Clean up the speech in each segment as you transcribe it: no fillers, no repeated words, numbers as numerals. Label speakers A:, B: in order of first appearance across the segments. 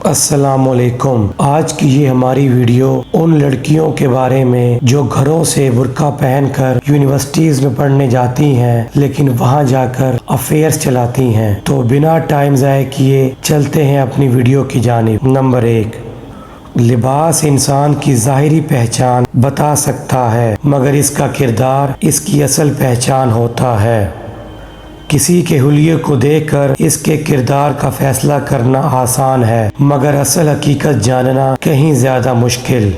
A: السلام علیکم۔ آج کی یہ ہماری ویڈیو ان لڑکیوں کے بارے میں جو گھروں سے برقع پہن کر یونیورسٹیز میں پڑھنے جاتی ہیں لیکن وہاں جا کر افیئرز چلاتی ہیں۔ تو بنا ٹائم ضائع کیے چلتے ہیں اپنی ویڈیو کی جانب۔ نمبر 1، لباس انسان کی ظاہری پہچان بتا سکتا ہے مگر اس کا کردار اس کی اصل پہچان ہوتا ہے۔ کسی کے حلیے کو دیکھ کر اس کے کردار کا فیصلہ کرنا آسان ہے مگر اصل حقیقت جاننا کہیں زیادہ مشکل۔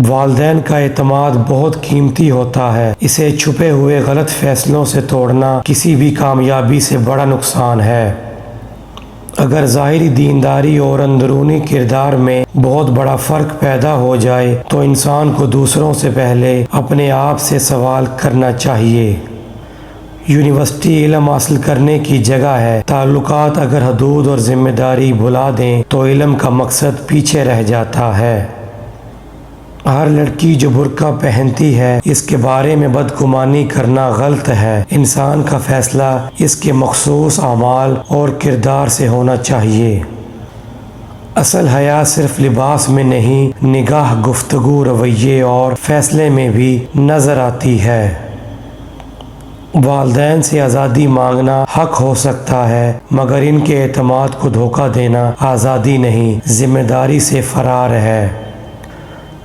A: والدین کا اعتماد بہت قیمتی ہوتا ہے، اسے چھپے ہوئے غلط فیصلوں سے توڑنا کسی بھی کامیابی سے بڑا نقصان ہے۔ اگر ظاہری دینداری اور اندرونی کردار میں بہت بڑا فرق پیدا ہو جائے تو انسان کو دوسروں سے پہلے اپنے آپ سے سوال کرنا چاہیے۔ یونیورسٹی علم حاصل کرنے کی جگہ ہے، تعلقات اگر حدود اور ذمہ داری بھلا دیں تو علم کا مقصد پیچھے رہ جاتا ہے۔ ہر لڑکی جو برقع پہنتی ہے اس کے بارے میں بدگمانی کرنا غلط ہے۔ انسان کا فیصلہ اس کے مخصوص اعمال اور کردار سے ہونا چاہیے۔ اصل حیا صرف لباس میں نہیں، نگاہ، گفتگو، رویے اور فیصلے میں بھی نظر آتی ہے۔ والدین سے آزادی مانگنا حق ہو سکتا ہے مگر ان کے اعتماد کو دھوکہ دینا آزادی نہیں، ذمہ داری سے فرار ہے۔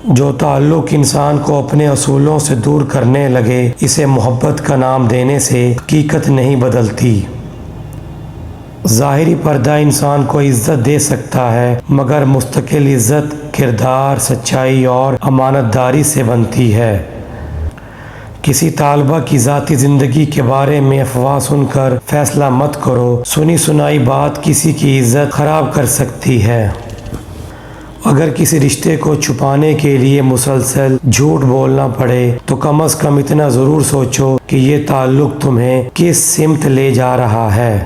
A: جو تعلق انسان کو اپنے اصولوں سے دور کرنے لگے اسے محبت کا نام دینے سے حقیقت نہیں بدلتی۔ ظاہری پردہ انسان کو عزت دے سکتا ہے مگر مستقل عزت کردار، سچائی اور امانت داری سے بنتی ہے۔ کسی طالبہ کی ذاتی زندگی کے بارے میں افواہ سن کر فیصلہ مت کرو، سنی سنائی بات کسی کی عزت خراب کر سکتی ہے۔ اگر کسی رشتے کو چھپانے کے لیے مسلسل جھوٹ بولنا پڑے تو کم از کم اتنا ضرور سوچو کہ یہ تعلق تمہیں کس سمت لے جا رہا ہے۔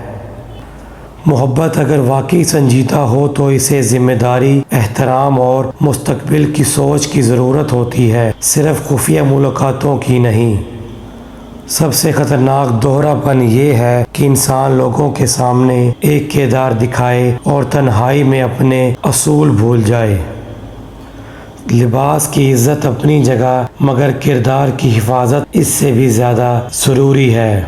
A: محبت اگر واقعی سنجیدہ ہو تو اسے ذمہ داری، احترام اور مستقبل کی سوچ کی ضرورت ہوتی ہے، صرف خفیہ ملاقاتوں کی نہیں۔ سب سے خطرناک دوہرا پن یہ ہے کہ انسان لوگوں کے سامنے ایک کردار دکھائے اور تنہائی میں اپنے اصول بھول جائے۔ لباس کی عزت اپنی جگہ مگر کردار کی حفاظت اس سے بھی زیادہ ضروری ہے۔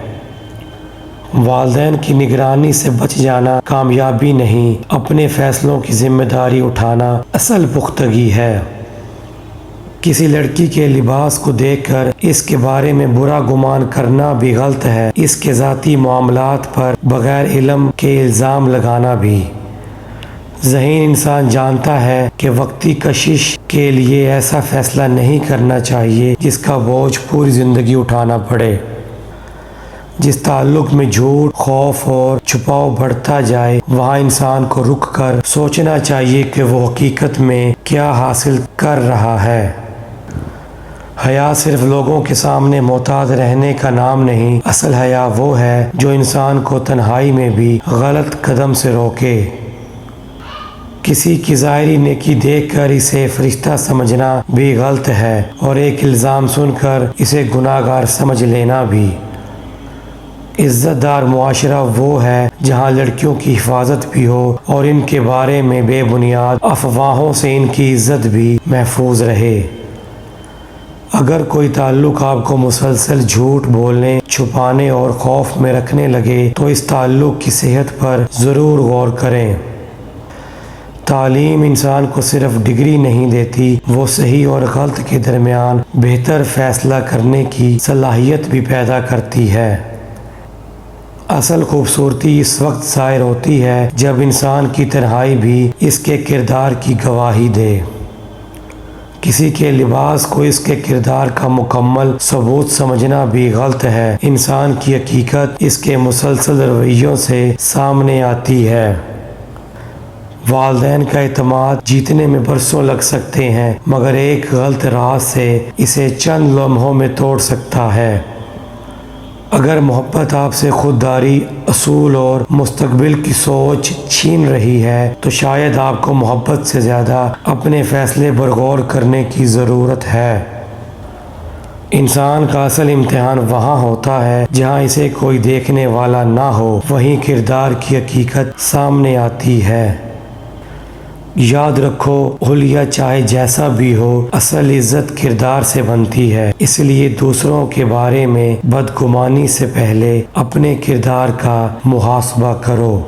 A: والدین کی نگرانی سے بچ جانا کامیابی نہیں، اپنے فیصلوں کی ذمہ داری اٹھانا اصل پختگی ہے۔ کسی لڑکی کے لباس کو دیکھ کر اس کے بارے میں برا گمان کرنا بھی غلط ہے، اس کے ذاتی معاملات پر بغیر علم کے الزام لگانا بھی۔ ذہین انسان جانتا ہے کہ وقتی کشش کے لیے ایسا فیصلہ نہیں کرنا چاہیے جس کا بوجھ پوری زندگی اٹھانا پڑے۔ جس تعلق میں جھوٹ، خوف اور چھپاؤ بڑھتا جائے وہاں انسان کو رک کر سوچنا چاہیے کہ وہ حقیقت میں کیا حاصل کر رہا ہے۔ حیا صرف لوگوں کے سامنے محتاط رہنے کا نام نہیں، اصل حیا وہ ہے جو انسان کو تنہائی میں بھی غلط قدم سے روکے۔ کسی کی ظاہری نیکی دیکھ کر اسے فرشتہ سمجھنا بھی غلط ہے اور ایک الزام سن کر اسے گناہ گار سمجھ لینا بھی۔ عزت دار معاشرہ وہ ہے جہاں لڑکیوں کی حفاظت بھی ہو اور ان کے بارے میں بے بنیاد افواہوں سے ان کی عزت بھی محفوظ رہے۔ اگر کوئی تعلق آپ کو مسلسل جھوٹ بولنے، چھپانے اور خوف میں رکھنے لگے تو اس تعلق کی صحت پر ضرور غور کریں۔ تعلیم انسان کو صرف ڈگری نہیں دیتی، وہ صحیح اور غلط کے درمیان بہتر فیصلہ کرنے کی صلاحیت بھی پیدا کرتی ہے۔ اصل خوبصورتی اس وقت ظاہر ہوتی ہے جب انسان کی تنہائی بھی اس کے کردار کی گواہی دے۔ کسی کے لباس کو اس کے کردار کا مکمل ثبوت سمجھنا بھی غلط ہے۔ انسان کی حقیقت اس کے مسلسل رویوں سے سامنے آتی ہے۔ والدین کا اعتماد جیتنے میں برسوں لگ سکتے ہیں مگر ایک غلط راز سے اسے چند لمحوں میں توڑ سکتا ہے۔ اگر محبت آپ سے خودداری، اصول اور مستقبل کی سوچ چھین رہی ہے تو شاید آپ کو محبت سے زیادہ اپنے فیصلے پر غور کرنے کی ضرورت ہے۔ انسان کا اصل امتحان وہاں ہوتا ہے جہاں اسے کوئی دیکھنے والا نہ ہو، وہیں کردار کی حقیقت سامنے آتی ہے۔ یاد رکھو حلیہ چاہے جیسا بھی ہو، اصل عزت کردار سے بنتی ہے، اس لیے دوسروں کے بارے میں بدگمانی سے پہلے اپنے کردار کا محاسبہ کرو۔